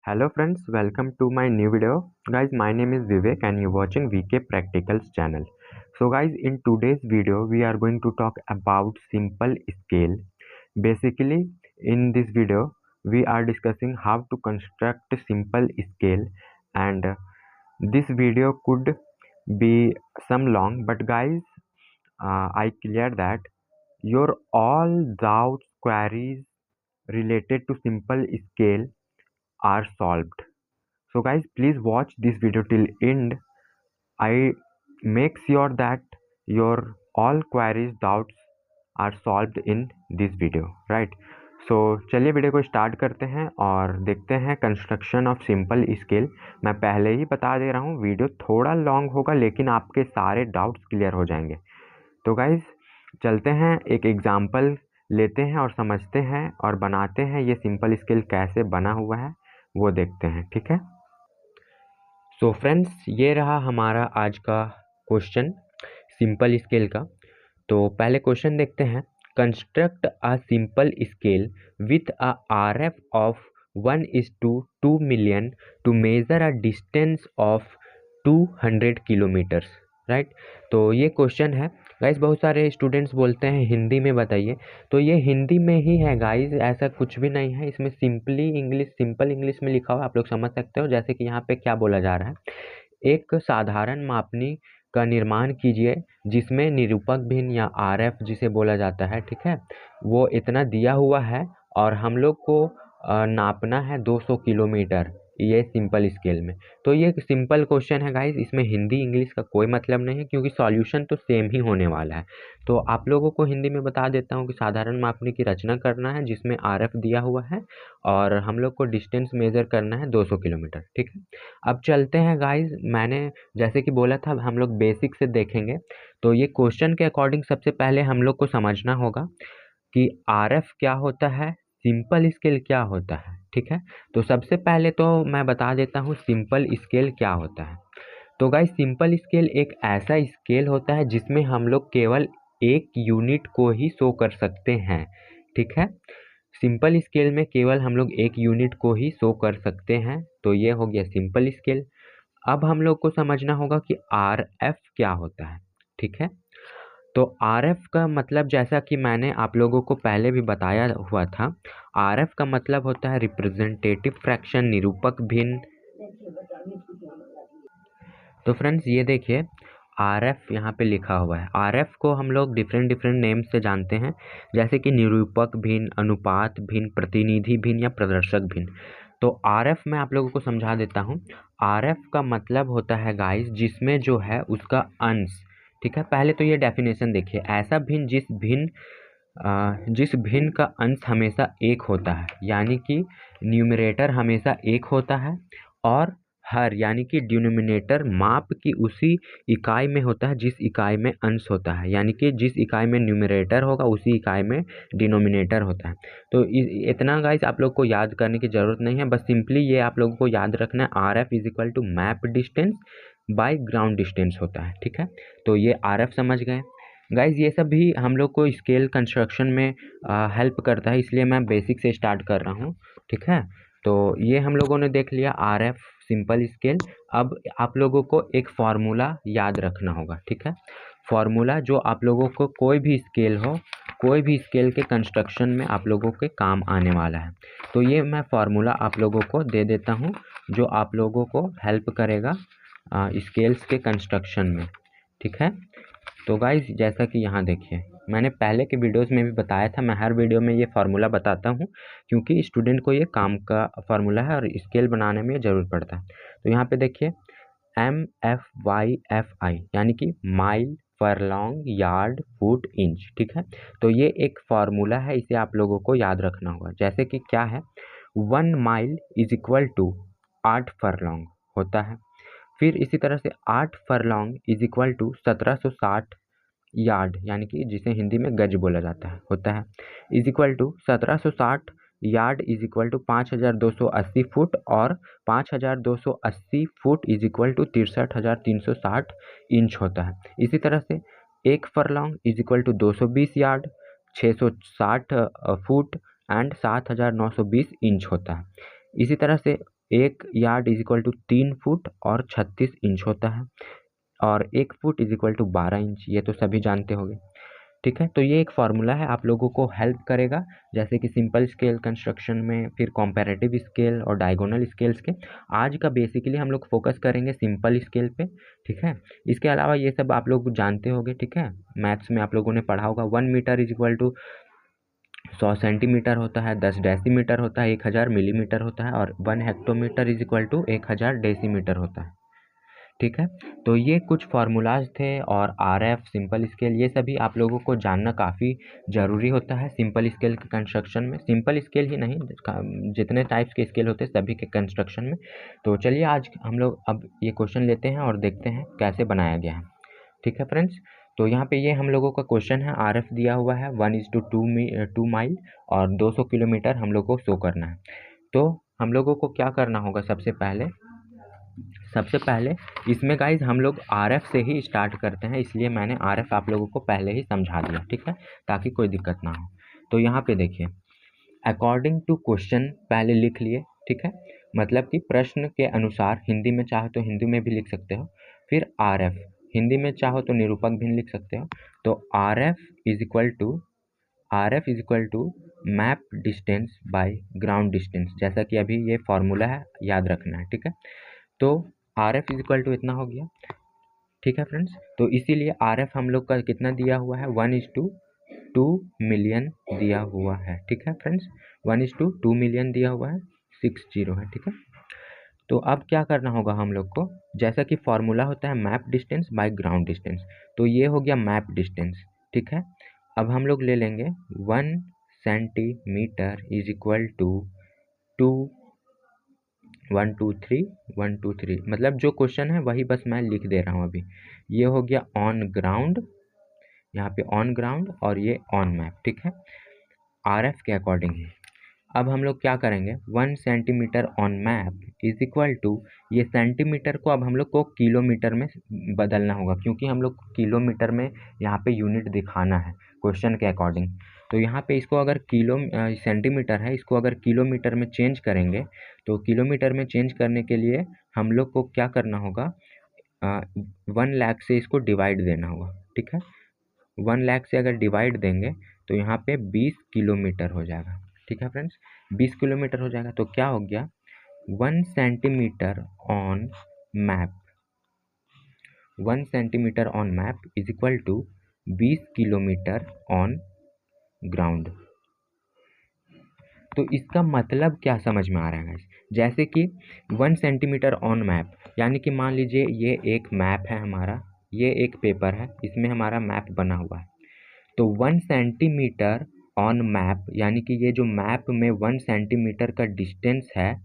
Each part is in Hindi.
Hello friends, welcome to my new video. Guys, my name is Vivek and you're watching VK Practicals channel. So guys, in today's video, we are going to talk about simple scale. Basically, in this video, we are discussing how to construct simple scale, and this video could be some long, but guys, I clear that your all doubts, queries related to simple scale are solved. So guys, please watch this video till end. I make sure that your all queries doubts are solved in this video, right? So चलिए वीडियो को स्टार्ट करते हैं और देखते हैं कंस्ट्रक्शन ऑफ सिंपल स्केल। मैं पहले ही बता दे रहा हूँ, वीडियो थोड़ा लॉन्ग होगा लेकिन आपके सारे डाउट्स क्लियर हो जाएंगे। तो गाइज चलते हैं, एक एग्जांपल लेते हैं और समझते हैं और बनाते हैं ये सिंपल स्केल कैसे बना हुआ है वो देखते हैं, ठीक है। सो फ्रेंड्स, ये रहा हमारा आज का क्वेश्चन सिंपल स्केल का। तो पहले क्वेश्चन देखते हैं। Construct a simple scale with a RF of 1:2 million to measure a distance of 200 kilometres, right. तो ये क्वेश्चन है गाइस। बहुत सारे स्टूडेंट्स बोलते हैं हिंदी में बताइए, तो ये हिंदी में ही है गाइस, ऐसा कुछ भी नहीं है इसमें। सिंपल इंग्लिश में लिखा हुआ, आप लोग समझ सकते हो। जैसे कि यहाँ पे क्या बोला जा रहा है, एक साधारण मापनी का निर्माण कीजिए जिसमें निरूपक भिन्न या आरएफ जिसे बोला जाता है, ठीक है, वो इतना दिया हुआ है और हम लोग को नापना है 200 किलोमीटर, ये सिंपल स्केल में। तो ये सिंपल क्वेश्चन है गाइस, इसमें हिंदी इंग्लिश का कोई मतलब नहीं है क्योंकि सॉल्यूशन तो सेम ही होने वाला है। तो आप लोगों को हिंदी में बता देता हूँ कि साधारण मापनी की रचना करना है जिसमें आरएफ दिया हुआ है और हम लोग को डिस्टेंस मेजर करना है 200 किलोमीटर, ठीक है। अब चलते हैं गाइस, मैंने जैसे कि बोला था हम लोग बेसिक से देखेंगे। तो ये क्वेश्चन के अकॉर्डिंग सबसे पहले हम लोग को समझना होगा कि आरएफ क्या होता है, सिंपल स्केल क्या होता है, ठीक है। तो सबसे पहले तो मैं बता देता हूँ सिंपल स्केल क्या होता है। तो गाइस, सिंपल स्केल एक ऐसा स्केल होता है जिसमें हम लोग केवल एक यूनिट को ही शो कर सकते हैं, ठीक है। सिंपल स्केल में केवल हम लोग एक यूनिट को ही शो कर सकते हैं, तो ये हो गया सिंपल स्केल। अब हम लोग को समझना होगा कि आरएफ क्या होता है, ठीक है। तो आरएफ का मतलब, जैसा कि मैंने आप लोगों को पहले भी बताया हुआ था, आरएफ का मतलब होता है रिप्रेजेंटेटिव फ्रैक्शन, निरूपक भिन्न। तो फ्रेंड्स ये देखिए, आरएफ यहाँ पे लिखा हुआ है। आरएफ को हम लोग डिफरेंट नेम से जानते हैं, जैसे कि निरूपक भिन्न, अनुपात भिन्न, प्रतिनिधि भिन्न या प्रदर्शक भिन्न। तो आरएफ मैं आप लोगों को समझा देता हूँ। आरएफ का मतलब होता है गाइस जिसमें जो है उसका अंश, ठीक है। पहले तो ये डेफिनेशन देखिए, ऐसा भिन्न जिस भिन्न का अंश हमेशा एक होता है, यानी कि न्यूमरेटर हमेशा एक होता है, और हर यानी कि डिनोमिनेटर माप की उसी इकाई में होता है जिस इकाई में अंश होता है, यानी कि जिस इकाई में न्यूमरेटर होगा उसी इकाई में डिनोमिनेटर होता है। तो इतना गाइस आप लोग को याद करने की ज़रूरत नहीं है, बस सिंपली ये आप लोगों को याद रखना है, R F is equal to map distance by ground distance होता है, ठीक है। तो ये आर एफ समझ गए गाइज। ये सब भी हम लोग को स्केल कंस्ट्रक्शन में हेल्प करता है, इसलिए मैं बेसिक से स्टार्ट कर रहा हूँ, ठीक है। तो ये हम लोगों ने देख लिया आर एफ सिंपल स्केल। अब आप लोगों को एक फार्मूला याद रखना होगा, ठीक है। फार्मूला जो आप लोगों को कोई भी स्केल हो, कोई भी स्केल के कंस्ट्रक्शन में आप लोगों के काम आने वाला है। तो ये मैं फार्मूला आप लोगों को दे देता हूँ जो आप लोगों को हेल्प करेगा स्केल्स के कंस्ट्रक्शन में, ठीक है। तो गाइज जैसा कि यहाँ देखिए, मैंने पहले के वीडियोस में भी बताया था, मैं हर वीडियो में ये फार्मूला बताता हूँ क्योंकि स्टूडेंट को ये काम का फार्मूला है और स्केल बनाने में ज़रूर पड़ता है। तो यहाँ पे देखिए MFYFI यानी कि mile, furlong, yard, foot, inch, ठीक है। तो ये एक फार्मूला है, इसे आप लोगों को याद रखना होगा। जैसे कि क्या है, 1 mile is equal to 8 furlong होता है। फिर इसी तरह से 8 furlong is equal to 1760 yard, यानी कि जिसे हिंदी में गज बोला जाता है, होता है, is equal to 1760 yard is equal to 5280 foot, और 5280 foot is equal to 63,360 inch होता है। इसी तरह से 1 furlong is equal to 220 yard, 660 foot and 7,920 inch होता है। इसी तरह से 1 yard is equal to 3 foot और 36 इंच होता है, और 1 foot is equal to 12 inch, ये तो सभी जानते होंगे। ठीक है, तो ये एक फार्मूला है, आप लोगों को हेल्प करेगा जैसे कि सिंपल स्केल कंस्ट्रक्शन में, फिर कॉम्पैरेटिव स्केल और डायगोनल स्केल्स के। आज का बेसिकली हम लोग फोकस करेंगे सिंपल स्केल पे। ठीक है, इसके अलावा ये सब आप लोग जानते होंगे। ठीक है, मैथ्स में आप लोगों ने पढ़ा होगा 1 metre is equal to 100 centimetre होता है, 10 डेसीमीटर होता है, 1000 मिलीमीटर होता है, और 1 hectometre is equal to 1000 decimetre होता है। ठीक है, तो ये कुछ फार्मूलाज थे, और आरएफ, सिंपल स्केल, ये सभी आप लोगों को जानना काफ़ी ज़रूरी होता है सिंपल स्केल के कंस्ट्रक्शन में। सिंपल स्केल ही नहीं, जितने टाइप्स के स्केल होते हैं सभी के कंस्ट्रक्शन में। तो चलिए आज हम लोग अब ये क्वेश्चन लेते हैं और देखते हैं कैसे बनाया गया है। ठीक है फ्रेंड्स, तो यहाँ पे ये हम लोगों का क्वेश्चन है, आरएफ दिया हुआ है 1:2 माइल और 200 किलोमीटर हम लोग को शो करना है। तो हम लोगों को क्या करना होगा, सबसे पहले इसमें गाइज हम लोग आरएफ से ही स्टार्ट करते हैं, इसलिए मैंने आरएफ आप लोगों को पहले ही समझा दिया। ठीक है, ताकि कोई दिक्कत ना हो। तो यहाँ पे देखिए, अकॉर्डिंग टू क्वेश्चन पहले लिख लिए। ठीक है, मतलब कि प्रश्न के अनुसार, हिंदी में चाहो तो हिंदी में भी लिख सकते हो, फिर आरएफ, हिंदी में चाहो तो निरूपक भी लिख सकते हो। तो RF is equal to map distance by ground distance, जैसा कि अभी ये फॉर्मूला है, याद रखना है। ठीक है, तो R F is equal to इतना हो गया। ठीक है फ्रेंड्स, तो इसीलिए आर एफ हम लोग का कितना दिया हुआ है, 1:2 मिलियन दिया हुआ है। ठीक है फ्रेंड्स, 1:2 मिलियन दिया हुआ है, 60 है। ठीक है, तो अब क्या करना होगा हम लोग को, जैसा कि फॉर्मूला होता है map distance by ground distance, तो ये हो गया मैप डिस्टेंस। ठीक है, अब हम लोग ले लेंगे 1 सेंटीमीटर इज इक्वल टू 1 2 3 मतलब जो क्वेश्चन है वही बस मैं लिख दे रहा हूँ अभी। ये हो गया ऑन ग्राउंड, यहाँ पे ऑन ग्राउंड, और ये ऑन मैप। ठीक है, आरएफ के अकॉर्डिंग ही। अब हम लोग क्या करेंगे, 1 centimetre on map is equal to, ये सेंटीमीटर को अब हम लोग को किलोमीटर में बदलना होगा, क्योंकि हम लोग किलोमीटर में यहाँ पे यूनिट दिखाना है क्वेश्चन के अकॉर्डिंग। तो यहाँ पे इसको अगर सेंटीमीटर है, इसको अगर किलोमीटर में चेंज करेंगे, तो किलोमीटर में चेंज करने के लिए हम लोग को क्या करना होगा, 1 लाख से इसको डिवाइड देना होगा। ठीक है, 1 लाख से अगर डिवाइड देंगे तो यहाँ पे 20 किलोमीटर हो जाएगा। ठीक है फ्रेंड्स, 20 किलोमीटर हो जाएगा, तो क्या हो गया, 1 centimetre on map, 1 centimetre on map is equal to 20 kilometre on ground. तो इसका मतलब क्या समझ में आ रहा है, जैसे कि 1 सेंटीमीटर ऑन मैप, यानी कि मान लीजिए ये एक मैप है हमारा, ये एक पेपर है, इसमें हमारा मैप बना हुआ है। तो 1 सेंटीमीटर ऑन मैप, यानी कि ये जो मैप में 1 सेंटीमीटर का डिस्टेंस है,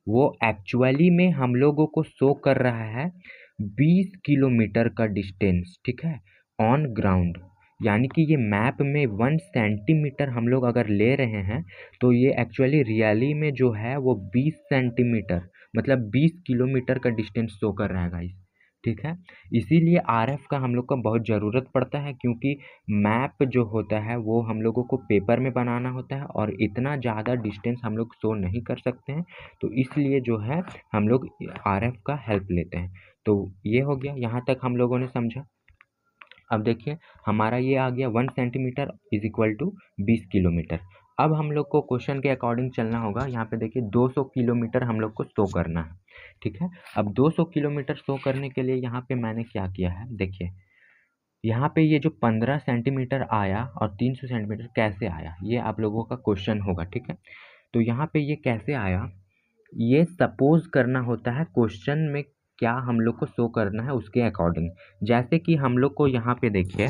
वो एक्चुअली में हम लोगों को शो कर रहा है 20 किलोमीटर का डिस्टेंस। ठीक है, ऑन ग्राउंड, यानी कि ये मैप में 1 सेंटीमीटर हम लोग अगर ले रहे हैं, तो ये एक्चुअली रियली में जो है वो 20 सेंटीमीटर, मतलब 20 किलोमीटर का डिस्टेंस शो कर रहा है गाइस। ठीक है, इसीलिए आरएफ का हम लोग को बहुत ज़रूरत पड़ता है, क्योंकि मैप जो होता है वो हम लोगों को पेपर में बनाना होता है, और इतना ज़्यादा डिस्टेंस हम लोग शो नहीं कर सकते हैं, तो इसलिए जो है हम लोग आरएफ का हेल्प लेते हैं। तो ये हो गया, यहाँ तक हम लोगों ने समझा। अब देखिए हमारा ये आ गया 1 centimetre is equal to 20 kilometre. अब हम लोग को क्वेश्चन के अकॉर्डिंग चलना होगा। यहाँ पे देखिए 200 किलोमीटर हम लोग को शो करना है। ठीक है, अब 200 किलोमीटर शो करने के लिए यहाँ पे मैंने क्या किया है, देखिए यहाँ पे ये जो 15 सेंटीमीटर आया और 300 सेंटीमीटर कैसे आया, ये आप लोगों का क्वेश्चन होगा। ठीक है, तो यहाँ पे ये कैसे आया, ये सपोज करना होता है क्वेश्चन में क्या हम लोग को शो करना है उसके अकॉर्डिंग। जैसे कि हम लोग को यहाँ पे देखिए,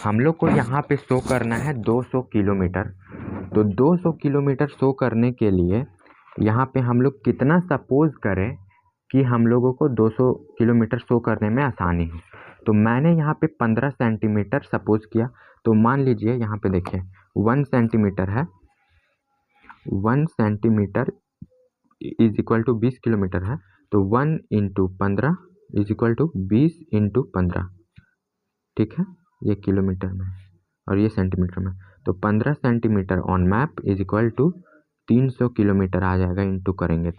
हम लोग को यहाँ पे शो करना है 200 किलोमीटर। तो 200 किलोमीटर शो करने के लिए यहाँ पे हम लोग कितना सपोज करें कि हम लोगों को 200 किलोमीटर शो करने में आसानी है। तो मैंने यहाँ पे 15 सेंटीमीटर सपोज किया। तो मान लीजिए यहाँ पे देखिए 1 सेंटीमीटर है, 1 centimetre is equal to 20 kilometre है, तो 1 × 15 इज इक्वल टू 20 × 15। ठीक है, ये किलोमीटर में और ये सेंटीमीटर में, तो 15 centimetre on map is equal to 300 kilometre आ जाएगा, इंटू करेंगे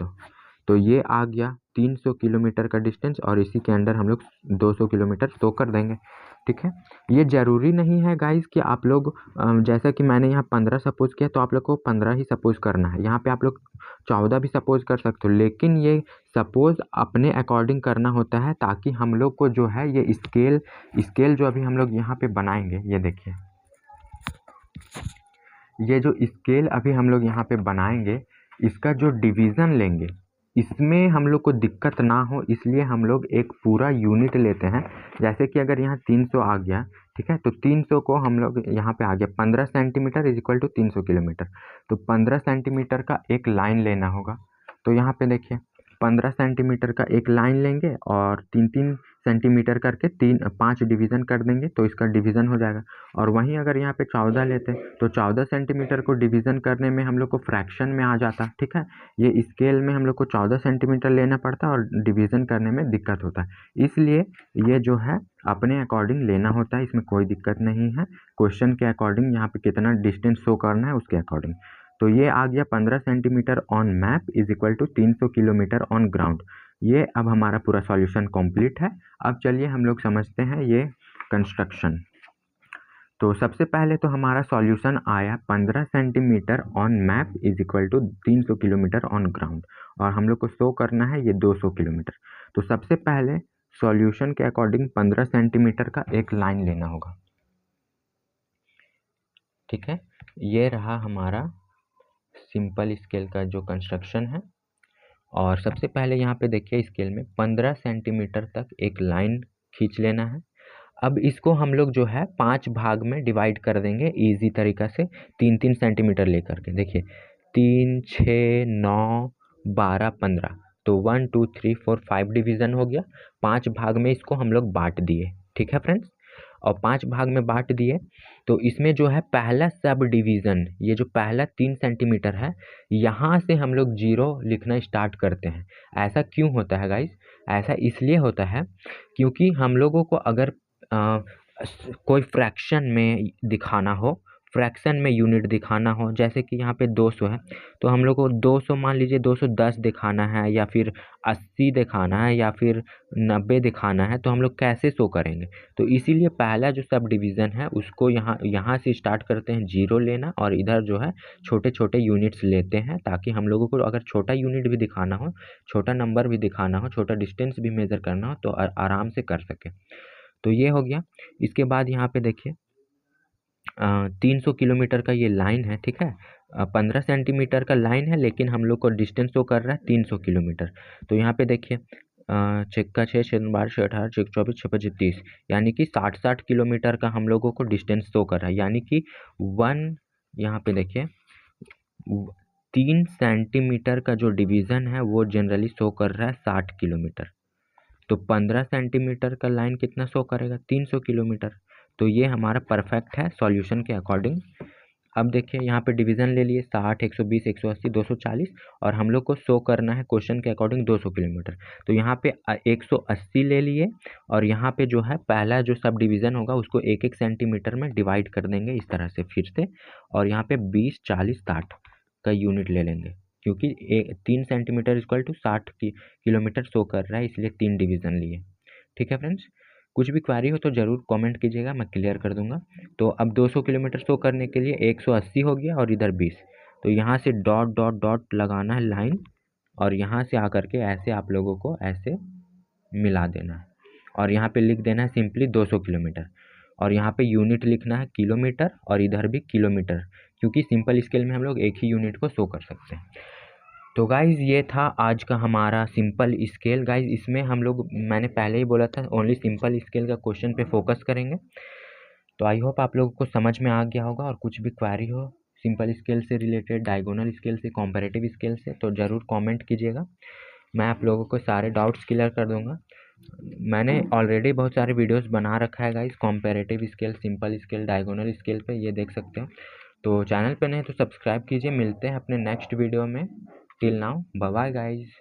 तो ये आ गया 300 किलोमीटर का डिस्टेंस और इसी के अंडर हम लोग 200 किलोमीटर शो कर देंगे। ठीक है, ये ज़रूरी नहीं है गाइस कि आप लोग जैसा कि मैंने यहाँ 15 सपोज किया तो आप लोग को 15 ही सपोज करना है। यहाँ पे आप लोग 14 भी सपोज कर सकते हो, लेकिन ये सपोज अपने अकॉर्डिंग करना होता है ताकि हम लोग को जो है ये स्केल जो अभी हम लोग यहाँ पे बनाएंगे, ये देखिए, ये जो स्केल अभी हम लोग यहाँ पे बनाएंगे, इसका जो डिवीज़न लेंगे इसमें हम लोग को दिक्कत ना हो, इसलिए हम लोग एक पूरा यूनिट लेते हैं। जैसे कि अगर यहाँ 300 आ गया, ठीक है, तो 300 को हम लोग यहाँ पे आ गया 15 centimetre is equal to 300 kilometre. तो 15 सेंटीमीटर का एक लाइन लेना होगा। तो यहाँ पे देखिए 15 सेंटीमीटर का एक लाइन लेंगे और 3-3 सेंटीमीटर करके 5 डिवीज़न कर देंगे तो इसका डिवीज़न हो जाएगा। और वहीं अगर यहाँ पे 14 लेते हैं तो 14 सेंटीमीटर को डिवीज़न करने में हम लोग को फ्रैक्शन में आ जाता। ठीक है, ये स्केल में हम लोग को 14 सेंटीमीटर लेना पड़ता है और डिवीज़न करने में दिक्कत होता है, इसलिए ये जो है अपने अकॉर्डिंग लेना होता है, इसमें कोई दिक्कत नहीं है। क्वेश्चन के अकॉर्डिंग यहाँ पे कितना डिस्टेंस शो करना है उसके अकॉर्डिंग। तो ये आ गया 15 centimetre on map is equal to 300 kilometre on ground. ये अब हमारा पूरा सॉल्यूशन कंप्लीट है। अब चलिए हम लोग समझते हैं ये कंस्ट्रक्शन। तो सबसे पहले तो हमारा सॉल्यूशन आया 15 centimetre on map is equal to 300 kilometre on ground और हम लोग को शो करना है ये 200 किलोमीटर। तो सबसे पहले सॉल्यूशन के अकॉर्डिंग 15 सेंटीमीटर का एक लाइन लेना होगा। ठीक है, ये रहा हमारा सिंपल स्केल का जो कंस्ट्रक्शन है। और सबसे पहले यहाँ पे देखिए स्केल में 15 सेंटीमीटर तक एक लाइन खींच लेना है। अब इसको हम लोग जो है 5 भाग में डिवाइड कर देंगे इजी तरीका से, 3-3 सेंटीमीटर लेकर के। देखिए 3, 6, 9, 12, 15, तो 1, 2, 3, 4, 5 डिवीज़न हो गया। 5 भाग में इसको हम लोग बांट दिए। ठीक है फ्रेंड्स, और 5 भाग में बांट दिए तो इसमें जो है पहला सब डिवीज़न, ये जो पहला 3 सेंटीमीटर है, यहाँ से हम लोग 0 लिखना स्टार्ट करते हैं। ऐसा क्यों होता है गाइस? ऐसा इसलिए होता है क्योंकि हम लोगों को अगर कोई फ्रैक्शन में दिखाना हो, फ्रैक्शन में यूनिट दिखाना हो, जैसे कि यहाँ पे 200 है तो हम लोग को 200 मान लीजिए 210 दिखाना है या फिर 80 दिखाना है या फिर 90 दिखाना है, तो हम लोग कैसे शो करेंगे? तो इसीलिए पहला जो सब डिवीज़न है उसको यहाँ से स्टार्ट करते हैं 0 लेना और इधर जो है छोटे छोटे यूनिट्स लेते हैं, ताकि हम लोगों को अगर छोटा यूनिट भी दिखाना हो, छोटा नंबर भी दिखाना हो, छोटा डिस्टेंस भी मेज़र करना हो तो आराम से कर सकें। तो ये हो गया। इसके बाद यहाँ पे देखिए 300 किलोमीटर का ये लाइन है। ठीक है, 15 सेंटीमीटर का लाइन है लेकिन हम लोग को डिस्टेंस शो कर रहा है 300 किलोमीटर। तो यहाँ पे देखिए 6 का 6, 6 12, 6 18, 6 24, 6 25, 30, यानी कि 60 किलोमीटर का हम लोगों को डिस्टेंस शो कर रहा है। यानी कि यहाँ पे देखिए 3 सेंटीमीटर का जो डिवीज़न है वो जनरली शो कर रहा है 60 किलोमीटर। तो 15 सेंटीमीटर का लाइन कितना शो करेगा? 300 किलोमीटर। तो ये हमारा परफेक्ट है सॉल्यूशन के अकॉर्डिंग। अब देखिए यहाँ पे डिवीज़न ले लिए 60, 120, 180, 240 और हम लोग को शो करना है क्वेश्चन के अकॉर्डिंग 200 किलोमीटर। तो यहाँ पे 180 ले लिए और यहाँ पे जो है पहला जो सब डिवीज़न होगा उसको 1-1 सेंटीमीटर में डिवाइड कर देंगे इस तरह से फिर से, और यहाँ पे 20, 40, 60 का यूनिट ले लेंगे क्योंकि 3 centimetre equal to 60 kilometre show कर रहा है, इसलिए 3 डिवीज़न लिए। ठीक है फ्रेंड्स, कुछ भी क्वेरी हो तो ज़रूर कमेंट कीजिएगा, मैं क्लियर कर दूंगा। तो अब 200 किलोमीटर शो करने के लिए 180 हो गया और इधर 20, तो यहाँ से डॉट डॉट डॉट लगाना है लाइन और यहाँ से आकर के ऐसे आप लोगों को ऐसे मिला देना है और यहाँ पे लिख देना है सिंपली 200 किलोमीटर और यहाँ पे यूनिट लिखना है किलोमीटर और इधर भी किलोमीटर, क्योंकि सिंपल स्केल में हम लोग एक ही यूनिट को शो कर सकते हैं। तो गाइज़ ये था आज का हमारा सिंपल स्केल। गाइज़ इसमें हम लोग, मैंने पहले ही बोला था, ओनली सिंपल स्केल का क्वेश्चन पे फोकस करेंगे। तो आई होप आप लोगों को समझ में आ गया होगा, और कुछ भी क्वेरी हो सिंपल स्केल से रिलेटेड, डायगोनल स्केल से, कॉम्पैरेटिव स्केल से, तो ज़रूर कमेंट कीजिएगा, मैं आप लोगों को सारे डाउट्स क्लियर कर दूंगा। मैंने ऑलरेडी बहुत सारे वीडियोस बना रखा है guys comparative scale, simple scale, diagonal scale पे, ये देख सकते हो। तो चैनल पे नहीं तो सब्सक्राइब कीजिए। मिलते हैं अपने नेक्स्ट वीडियो में। Till now bye bye guys.